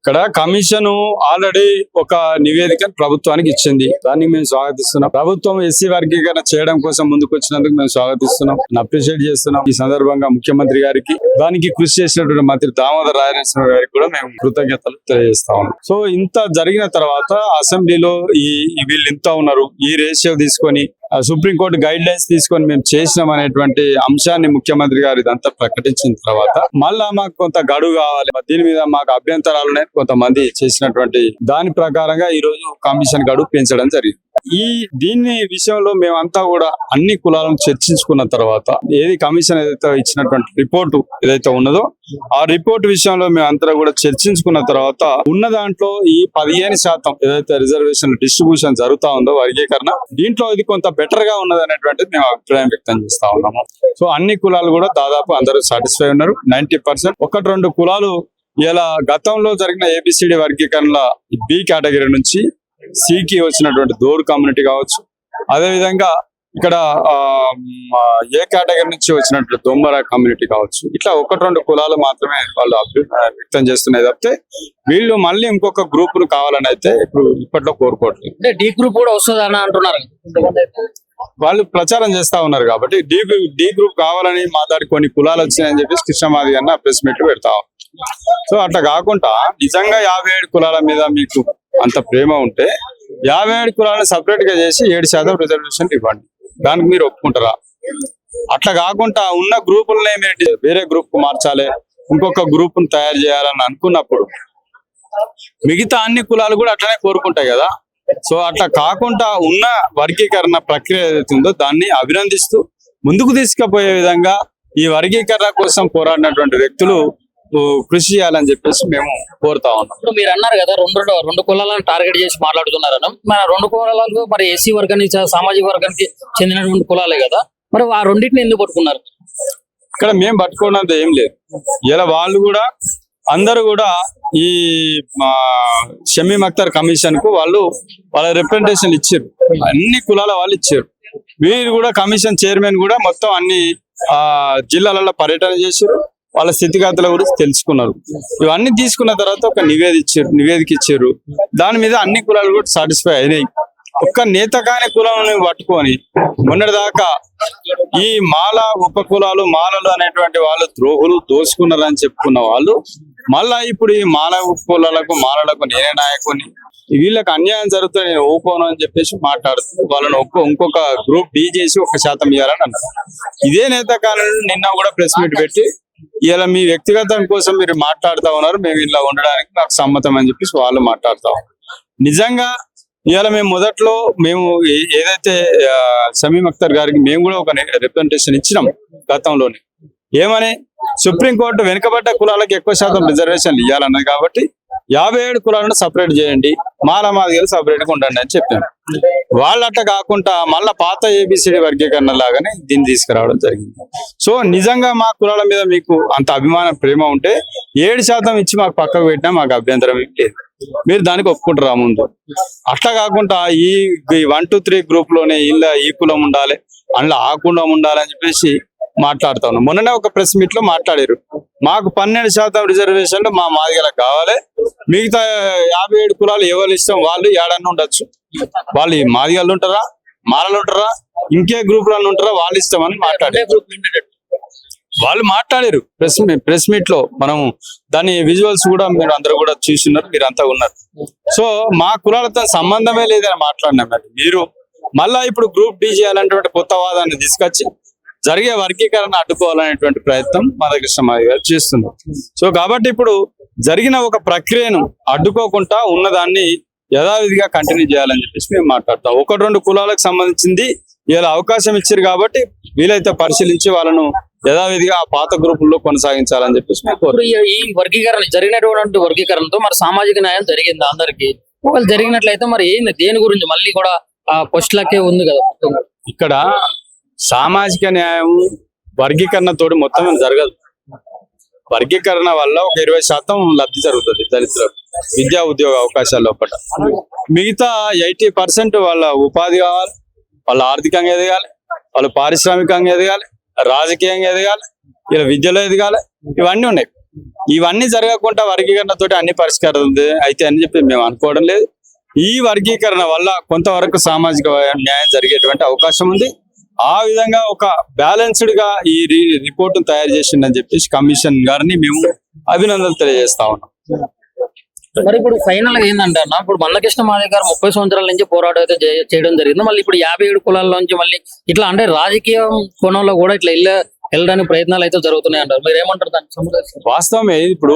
ఇక్కడ commission already ఒక నివేదిక ప్రభుత్వానికి ఇచ్చింది. దాన్ని మేము స్వాగతిస్తున్నాం. ప్రభుత్వం ఎస్సీ వర్గీకరణ చేయడం కోసం ముందుకు వచ్చినందుకు మేము స్వాగతిస్తున్నాం, అప్రిషియేట్ చేస్తున్నాం. ఈ సందర్భంగా ముఖ్యమంత్రి గారికి, దానికి కృషి చేసినటువంటి మంత్రి దామోదర్ రాజనరసింహ గారికి కూడా మేము కృతజ్ఞతలు తెలియజేస్తా ఉన్నాం. సో ఇంత జరిగిన తర్వాత అసెంబ్లీలో వీళ్ళు ఇంత ఉన్నారు, ఈ రేషియో తీసుకొని సుప్రీంకోర్టు గైడ్ లైన్స్ తీసుకొని మేము చేసినాం అనేటువంటి అంశాన్ని ముఖ్యమంత్రి గారు ఇదంతా ప్రకటించిన తర్వాత మళ్ళా మాకు కొంత గడువు కావాలి, దీని మీద మాకు అభ్యంతరాలు కొంతమంది చేసినటువంటి దాని ప్రకారంగా ఈ రోజు కమిషన్ గడువు పెంచడం జరిగింది. దీని విషయంలో మేమంతా కూడా అన్ని కులాలను చర్చించుకున్న తర్వాత ఏది కమిషన్ ఏదైతే ఇచ్చినటువంటి రిపోర్టు ఏదైతే ఉన్నదో ఆ రిపోర్ట్ విషయంలో మేమంతా కూడా చర్చించుకున్న తర్వాత ఉన్న దాంట్లో ఈ 15% ఏదైతే రిజర్వేషన్ డిస్ట్రిబ్యూషన్ జరుగుతా ఉందో వర్గీకరణ, దీంట్లో ఇది కొంత బెటర్ గా ఉన్నది అనేటువంటిది మేము అభిప్రాయం వ్యక్తం చేస్తా ఉన్నాము. సో అన్ని కులాలు కూడా దాదాపు అందరూ సాటిస్ఫై ఉన్నారు. 90%. 1-2 కులాలు ఇలా గతంలో జరిగిన ఏబిసిడి వర్గీకరణలో బి కేటగిరీ నుంచి సికి వచ్చినటువంటి దోర్ కమ్యూనిటీ కావచ్చు, అదే విధంగా ఇక్కడ ఏ కేటగిరీ నుంచి వచ్చినటువంటి దొమ్మర కమ్యూనిటీ కావచ్చు, ఇట్లా 1-2 కులాలు మాత్రమే వాళ్ళు వ్యక్తం చేస్తున్నాయి తప్పితే వీళ్ళు మళ్ళీ ఇంకొక గ్రూప్ ను కావాలని అయితే ఇప్పట్లో కోరుకోవట్లేదు. అంటే డి గ్రూప్ కూడా వస్తుందని అంటున్నారు, వాళ్ళు ప్రచారం చేస్తా ఉన్నారు. కాబట్టి డి గ్రూప్ కావాలని మా దానికి కొన్ని కులాలు వచ్చినాయని చెప్పేసి కృష్ణమాది అన్న ప్రెస్ మీట్లు పెడతా. సో అట్లా కాకుండా నిజంగా 57 కులాల మీద మీకు అంత ప్రేమ ఉంటే 57 కులాలను సపరేట్ గా చేసి 7% రిజర్వేషన్ ఇవ్వండి, దానికి మీరు ఒప్పుకుంటారా? అట్లా కాకుండా ఉన్న గ్రూపులనే మీరు వేరే గ్రూప్ కు మార్చాలి, ఇంకొక గ్రూప్ ను తయారు చేయాలని అనుకున్నప్పుడు మిగతా అన్ని కులాలు కూడా అట్లనే కోరుకుంటాయి కదా. సో అట్లా కాకుండా ఉన్న వర్గీకరణ ప్రక్రియ ఏదైతే ఉందో దాన్ని అభినందిస్తూ ముందుకు తీసుకుపోయే విధంగా ఈ వర్గీకరణ కోసం పోరాడినటువంటి వ్యక్తులు కృషి చేయాలని చెప్పేసి మేము కోరుతా ఉన్నాం. ఇప్పుడు మీరు అన్నారు కదా రెండు కులాలను టార్గెట్ చేసి మాట్లాడుతున్నారని, మన 2 కులాలకు మరి ఎస్సీ వర్గానికి సామాజిక వర్గానికి చెందినటువంటి కులాలే కదా, మరి ఆ రెండింటిని ఎందుకు పట్టుకున్నారు? ఇక్కడ మేము పట్టుకున్నది ఏం లేదు. ఇలా వాళ్ళు కూడా అందరూ కూడా ఈ షమీమ్ అఖ్తర్ కమిషన్ కు వాళ్ళ రిప్రజెంటేషన్ ఇచ్చారు, అన్ని కులాల వాళ్ళు ఇచ్చారు. వీరు కూడా కమిషన్ చైర్మన్ కూడా మొత్తం అన్ని జిల్లాలలో పర్యటన చేశారు, వాళ్ళ స్థితిగతుల గురించి తెలుసుకున్నారు. ఇవన్నీ తీసుకున్న తర్వాత ఒక నివేదిక ఇచ్చారు. దాని మీద అన్ని కులాలు కూడా సాటిస్ఫై అయినాయి. ఒక్క నేత కాని కులాలను పట్టుకొని మొన్నటిదాకా ఈ మాల ఉప కులాలు మాలలు అనేటువంటి వాళ్ళు ద్రోహులు దోసుకున్నారని చెప్పుకున్న వాళ్ళు మళ్ళా ఇప్పుడు ఈ మాల ఉప కులాలకు మాలలకు నేనే నాయకుని, వీళ్ళకి అన్యాయం జరుగుతుంది నేను ఊపోను అని చెప్పేసి మాట్లాడుతూ వాళ్ళని ఇంకొక గ్రూప్ డి చేసి 1% ఇవ్వాలని అన్నారు. ఇదే నేత కాని నిన్న కూడా ప్రెస్ మీట్ పెట్టి ఇలా మీ వ్యక్తిగతం కోసం మీరు మాట్లాడుతూ ఉన్నారు, మేము ఇలా ఉండడానికి నాకు సమ్మతం అని చెప్పేసి వాళ్ళు మాట్లాడుతూ ఉన్నారు. నిజంగా ఇవాళ మేము మొదట్లో ఏదైతే షమీమ్ అఖ్తర్ గారికి మేము కూడా ఒక రిప్రజెంటేషన్ ఇచ్చినాం గతంలోనే, ఏమని సుప్రీంకోర్టు వెనుకబడ్డ కులాలకు ఎక్కువ శాతం రిజర్వేషన్లు ఇవ్వాలన్నది కాబట్టి 57 కులాలను సపరేట్ చేయండి, మాదిగలు సపరేట్ గా ఉండండి అని చెప్పాను. వాళ్ళట్ట కాకుండా మళ్ళా పాత ఏబిసిడి వర్గీకరణ లాగానే దీన్ని తీసుకురావడం జరిగింది. సో నిజంగా మా కులాల మీద మీకు అంత అభిమానం ప్రేమ ఉంటే 7% ఇచ్చి మాకు పక్కకు పెట్టినా మాకు అభ్యంతరం లేదు, మీరు దానికి ఒప్పుకుంటారా ముందు. అట్లా కాకుండా ఈ 1, 2, 3 గ్రూప్ లోనే ఇలా ఈ కులం ఉండాలి అందులో ఆ కులం ఉండాలని చెప్పేసి మాట్లాడుతా ఉన్నాం. మొన్ననే ఒక ప్రెస్ మీట్ లో మాట్లాడారు, మాకు 12% రిజర్వేషన్లు మా మాదిగలకు కావాలి, మిగతా 57 కులాలు ఎవరు ఇష్టం వాళ్ళు ఏడన్నా ఉండొచ్చు, వాళ్ళు మాదిగలు ఉంటారా మాలలు ఉంటారా ఇంకే గ్రూపులలో ఉంటారా వాళ్ళు ఇష్టం అని వాళ్ళు మాట్లాడారు ప్రెస్ మీట్ లో. మనం దాని విజువల్స్ కూడా మీరు అందరూ కూడా చూస్తున్నారు, మీరు అంతా ఉన్నారు. సో మా కులాలతో సంబంధమే లేదని మాట్లాడినాం. మీరు మళ్ళా ఇప్పుడు గ్రూప్ డి చేయాలనేటువంటి కొత్త వాదాన్ని తీసుకొచ్చి జరిగే వర్గీకరణ అడ్డుకోవాలనేటువంటి ప్రయత్నం కృష్ణమాది గారు చేస్తున్నారు. సో కాబట్టి ఇప్పుడు జరిగిన ఒక ప్రక్రియను అడ్డుకోకుండా ఉన్నదాన్ని యథావిధిగా కంటిన్యూ చేయాలని చెప్పేసి మేము మాట్లాడతాం. 1-2 కులాలకు సంబంధించింది ఇలా అవకాశం ఇచ్చారు కాబట్టి వీలైతే పరిశీలించి వాళ్ళను యథావిధిగా ఆ పాత గ్రూపుల్లో కొనసాగించాలని చెప్పేసి ఈ వర్గీకరణ జరిగినటువంటి వర్గీకరణతో మరి సామాజిక న్యాయం జరిగింది అందరికి, ఒకవేళ జరిగినట్లయితే మరి ఏంది దేని గురించి మళ్ళీ కూడా ఆ పోస్టులకే ఉంది కదా. ఇక్కడ సామాజిక న్యాయం వర్గీకరణతోటి మొత్తం జరగదు. వర్గీకరణ వల్ల ఒక 20% లబ్ధి జరుగుతుంది దళితులకు విద్యా ఉద్యోగ అవకాశాల లోపల. మిగతా 80% వాళ్ళ ఉపాధి కావాలి, వాళ్ళు ఆర్థికంగా ఎదగాలి, వాళ్ళు పారిశ్రామికంగా ఎదగాలి, రాజకీయంగా ఎదగాలి, ఇలా విద్యలో ఎదగాలి, ఇవన్నీ ఉన్నాయి. ఇవన్నీ జరగకుండా వర్గీకరణ తోటి అన్ని పరిష్కారం ఉంది అయితే అని చెప్పి మేము అనుకోవడం లేదు. ఈ వర్గీకరణ వల్ల కొంతవరకు సామాజిక న్యాయం జరిగేటువంటి అవకాశం ఉంది. ఆ విధంగా ఒక బ్యాలెన్స్డ్ గా ఈ రిపోర్ట్ తయారు చేసిందని చెప్పేసి కమిషన్ గారిని మేము అభినందనలు తెలియజేస్తా ఉన్నాం. మరి ఇప్పుడు ఫైనల్ గా ఏంటంటే అన్న, ఇప్పుడు మందకృష్ణ మాదిగ గారు 30 సంవత్సరాల నుంచి పోరాటం అయితే చేయడం జరిగింది. మళ్ళీ ఇప్పుడు 57 కులాల నుంచి మళ్ళీ ఇట్లా అంటే రాజకీయ కోణంలో కూడా ఇట్లా వెళ్ళడానికి ప్రయత్నాలు అయితే జరుగుతున్నాయి అంటారు. మీరు ఏమంటారు దానికి సంబంధించి? వాస్తవమే, ఇప్పుడు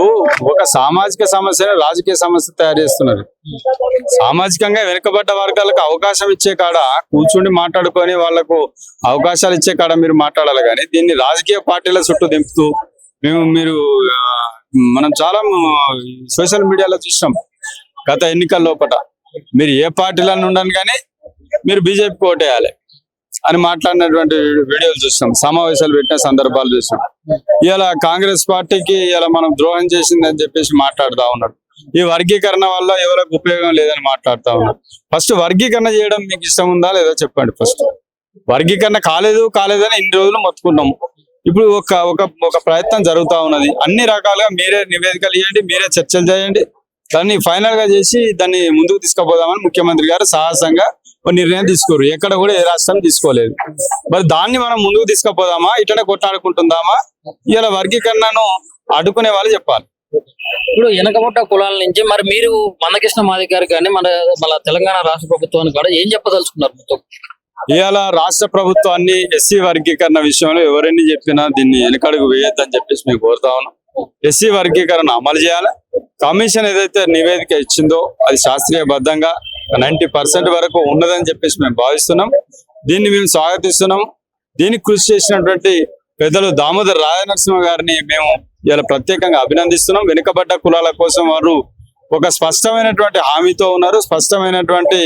ఒక సామాజిక సమస్యను రాజకీయ సమస్య తయారు చేస్తున్నారు. సామాజికంగా వెనుకబడ్డ వర్గాలకు అవకాశం ఇచ్చే కాడ కూర్చుండి మాట్లాడుకొని వాళ్ళకు అవకాశాలు ఇచ్చే కాడ మీరు మాట్లాడాలి, కానీ దీన్ని రాజకీయ పార్టీల చుట్టూ దింపుతూ మీరు మనం చాలా సోషల్ మీడియాలో చూసాం గత ఎన్నికల లోపల, మీరు ఏ పార్టీలను ఉండను కానీ మీరు బీజేపీకి ఓటేయాలి అని మాట్లాడినటువంటి వీడియోలు చూస్తాం, సమావేశాలు పెట్టిన సందర్భాలు చూస్తాం. ఇలా కాంగ్రెస్ పార్టీకి ఇలా మనం ద్రోహం చేసిందని చెప్పేసి మాట్లాడుతూ ఉన్నారు. ఈ వర్గీకరణ వల్ల ఎవరికి ఉపయోగం లేదని మాట్లాడుతూ ఉన్నారు. ఫస్ట్ వర్గీకరణ చేయడం మీకు ఇష్టం ఉందా లేదా చెప్పండి. ఫస్ట్ వర్గీకరణ కాలేదని ఇన్ని రోజులు మొత్తుకున్నాము. ఇప్పుడు ఒక ప్రయత్నం జరుగుతూ ఉన్నది. అన్ని రకాలుగా మీరే నివేదికలు ఇవ్వండి, మీరే చర్చలు చేయండి, దాన్ని ఫైనల్ గా చేసి దాన్ని ముందుకు తీసుకుపోదామని ముఖ్యమంత్రి గారు సాహసంగా ఒక నిర్ణయం తీసుకోరు. ఎక్కడ కూడా ఏ రాష్ట్రం తీసుకోలేదు. మరి దాన్ని మనం ముందుకు తీసుకుపోదామా, ఇట్లనే కొట్టాడుకుంటుందామా? ఇలా వర్గీకరణను అడ్డుకునే వాళ్ళు చెప్పాలి. ఇప్పుడు వెనకబడ్డ కులాల నుంచి మరి మీరు మందకృష్ణ మాదిగ గారు కానీ మన తెలంగాణ రాష్ట్ర ప్రభుత్వానికి కూడా ఏం చెప్పదలుచుకున్నారు? మొత్తం ఇవాళ రాష్ట్ర ప్రభుత్వాన్ని ఎస్సీ వర్గీకరణ విషయంలో ఎవరెన్ని చెప్పినా దీన్ని వెనకడుగు వేయొద్దని చెప్పేసి మేము కోరుతా ఉన్నాం. ఎస్సీ వర్గీకరణ అమలు చేయాలి. కమిషన్ ఏదైతే నివేదిక ఇచ్చిందో అది శాస్త్రీయబద్ధంగా 90% వరకు ఉన్నదని చెప్పేసి మేము భావిస్తున్నాం. దీన్ని మేము స్వాగతిస్తున్నాం. దీనికి కృషి చేసినటువంటి పెద్దలు దామోదర్ రాజనరసింహ గారిని మేము ఇలా ప్రత్యేకంగా అభినందిస్తున్నాం. వెనుకబడ్డ కులాల కోసం వారు ఒక స్పష్టమైనటువంటి హామీతో ఉన్నారు, స్పష్టమైనటువంటి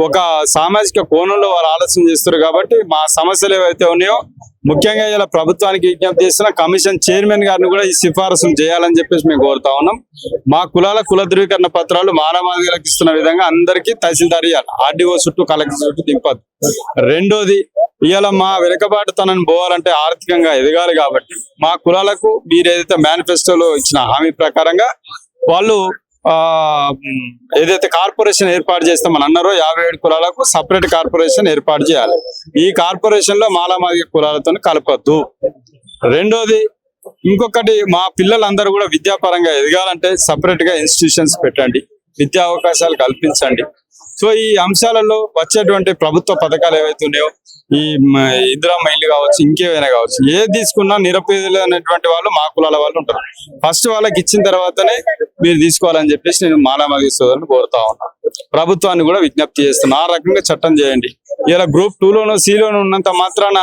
ఒక సామాజిక కోణంలో వారు ఆలోచన చేస్తారు. కాబట్టి మా సమస్యలు ఏవైతే ఉన్నాయో ముఖ్యంగా ఇలా ప్రభుత్వానికి విజ్ఞప్తి చేస్తున్న కమిషన్ చైర్మన్ గారిని కూడా ఈ సిఫారసులు చేయాలని చెప్పేసి మేము కోరుతా ఉన్నాం. మా కుల ధృవీకరణ పత్రాలు మానవాధికారులకు ఇస్తున్న విధంగా అందరికీ తహసీల్దార్ ఇవ్వాలి, ఆర్డీఓ చుట్టూ కలెక్టర్ చుట్టూ దింపద్దు. రెండోది, ఇవాళ మా వెనుకబాటుతనాన్ని పోవాలంటే ఆర్థికంగా ఎదగాలి. కాబట్టి మా కులాలకు మీరు ఏదైతే మేనిఫెస్టోలో ఇచ్చిన హామీ ప్రకారంగా వాళ్ళు ఏదైతే కార్పొరేషన్ ఏర్పాటు చేస్తామని అన్నారో 57 కులాలకు సపరేట్ కార్పొరేషన్ ఏర్పాటు చేయాలి. ఈ కార్పొరేషన్ లో మాలామాదిగ కులాలతో కలపద్దు. రెండోది, ఇంకొకటి, మా పిల్లలందరూ కూడా విద్యాపరంగా ఎదగాలంటే సపరేట్ గా ఇన్స్టిట్యూషన్స్ పెట్టండి, విద్యా అవకాశాలు కల్పించండి. సో ఈ అంశాలలో వచ్చేటువంటి ప్రభుత్వ పథకాలు ఏవైతే ఉన్నాయో, ఈ ఇందిరమ్మ ఇల్లు కావచ్చు, ఇంకేమైనా కావచ్చు, ఏది తీసుకున్నా నిరుపేదలు అనేటువంటి వాళ్ళు మా కులాల వాళ్ళు ఉంటారు. ఫస్ట్ వాళ్ళకి ఇచ్చిన తర్వాతనే మీరు తీసుకోవాలని చెప్పేసి నేను మాలామాదిగ సోదరులను కోరుతా ఉన్నాను. ప్రభుత్వాన్ని కూడా విజ్ఞప్తి చేస్తున్నా, ఆ రకంగా చట్టం చేయండి. ఇలా గ్రూప్ 2లోనో C లోనో ఉన్నంత మాత్రాన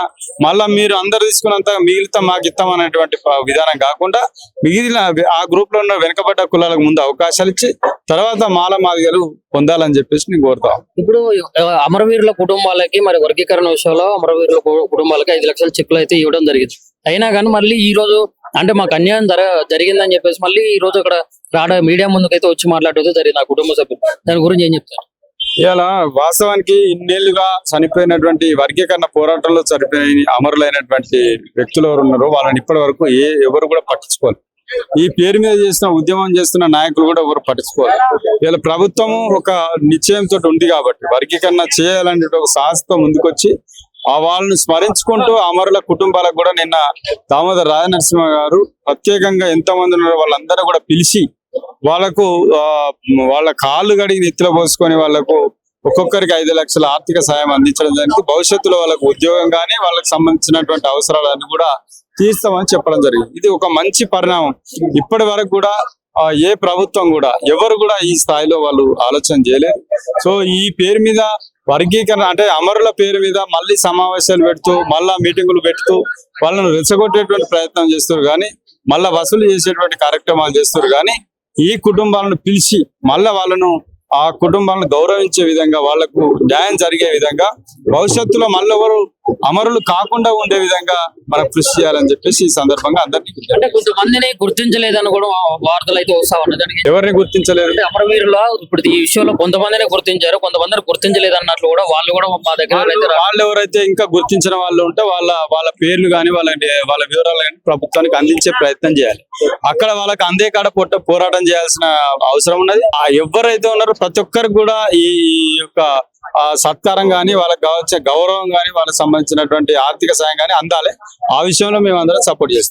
మళ్ళా మీరు అందరు తీసుకున్నంత మిగిలితే మాకు ఇస్తాం అనేటువంటి విధానం కాకుండా మిగిలిన ఆ గ్రూప్ లో ఉన్న వెనుకబడ్డ కులాలకు ముందు అవకాశాలు ఇచ్చి తర్వాత మాలామాదిగలు పొందాలని చెప్పేసి నేను కోరుతాం. ఇప్పుడు అమరవీరుల కుటుంబాలకి మరి వర్గీకరణ విషయంలో అమరవీరుల కుటుంబాలకి 5 లక్షల చెక్కులు అయితే ఇవ్వడం జరిగింది. అయినా కానీ మళ్ళీ ఈ రోజు అంటే మాకు అన్యాయం జరిగిందని చెప్పేసి మళ్ళీ ఈ రోజు అక్కడ మీడియా ముందుకైతే వచ్చి మాట్లాడుతూ జరిగింది ఆ కుటుంబ సభ్యులు. దాని గురించి ఏం చెప్తారు? ఇలా వాస్తవానికి ఇన్నేళ్లుగా చనిపోయినటువంటి వర్గీకరణ పోరాటంలో చనిపోయిన అమరులైనటువంటి వ్యక్తులు ఎవరు ఉన్నారో వాళ్ళని ఇప్పటి వరకు ఎవరు కూడా పట్టించుకోవాలి. ఈ పేరు మీద చేసిన ఉద్యమం చేస్తున్న నాయకులు కూడా ఎవరు పట్టించుకోవాలి. ఇలా ప్రభుత్వం ఒక నిశ్చయంతో ఉంది కాబట్టి వర్గీకరణ చేయాలనే ఒక సాహసంతో ముందుకొచ్చి వాళ్ళని స్మరించుకుంటూ అమరుల కుటుంబాలకు కూడా నిన్న దామోదర్ రాజనరసింహ గారు ప్రత్యేకంగా ఎంతమంది ఉన్నారో వాళ్ళందరూ కూడా పిలిచి వాళ్ళకు వాళ్ళ కాళ్ళు కడిగి నెత్తిలో పోసుకొని వాళ్ళకు ఒక్కొక్కరికి 5 లక్షల ఆర్థిక సాయం అందించడం జరిగింది. భవిష్యత్తులో వాళ్ళకు ఉద్యోగం కానీ వాళ్ళకి సంబంధించినటువంటి అవసరాలన్నీ కూడా తీర్స్తామని చెప్పడం జరిగింది. ఇది ఒక మంచి పరిణామం. ఇప్పటి వరకు కూడా ఏ ప్రభుత్వం కూడా ఎవరు కూడా ఈ స్థాయిలో వాళ్ళు ఆలోచన చేయలేదు. సో ఈ పేరు మీద వర్గీకరణ అంటే అమరుల పేరు మీద మళ్ళీ సమావేశాలు పెడుతూ మళ్ళా మీటింగులు పెడుతూ వాళ్ళను రెచ్చగొట్టేటువంటి ప్రయత్నం చేస్తారు, కానీ మళ్ళా వసూలు చేసేటువంటి కార్యక్రమాలు చేస్తారు. కానీ ఈ కుటుంబాలను పిలిచి మళ్ళా వాళ్ళను ఆ కుటుంబాలను గౌరవించే విధంగా వాళ్లకు న్యాయం జరిగే విధంగా భవిష్యత్తులో మళ్ళెవరు అమరులు కాకుండా ఉండే విధంగా మనం కృషి చేయాలని చెప్పేసి ఈ సందర్భంగా అందరినీ అంటే కొంతమందిని గుర్తించలేదని కూడా వార్తలు అయితే వస్తా ఉన్నదానికి ఎవరిని గుర్తించలేరు. అంటే అమరవీరుల ఇప్పుడు ఈ విషయంలో కొంతమందిని గుర్తించారు, కొంతమందిని గుర్తించలేదు అన్నట్లు కూడా వాళ్ళు కూడా మా దగ్గర అయితే వాళ్ళు ఎవరైతే ఇంకా గుర్తించిన వాళ్ళు ఉంటే వాళ్ళ పేర్లు కానీ వాళ్ళ వివరాలు కానీ ప్రభుత్వానికి అందించే ప్రయత్నం చేయాలి. అక్కడ వాళ్ళకి అందే కాడ పోరాటం చేయాల్సిన అవసరం ఉన్నది. ఎవరైతే ఉన్నారో ప్రతి ఒక్కరికి కూడా ఈ యొక్క సత్కారం కానీ వాళ్ళకి కావాల్సిన గౌరవం కానీ వాళ్ళకి సంబంధించినటువంటి ఆర్థిక సాయం కానీ అందాలి. ఆ విషయంలో మేము అందరం సపోర్ట్ చేస్తాం.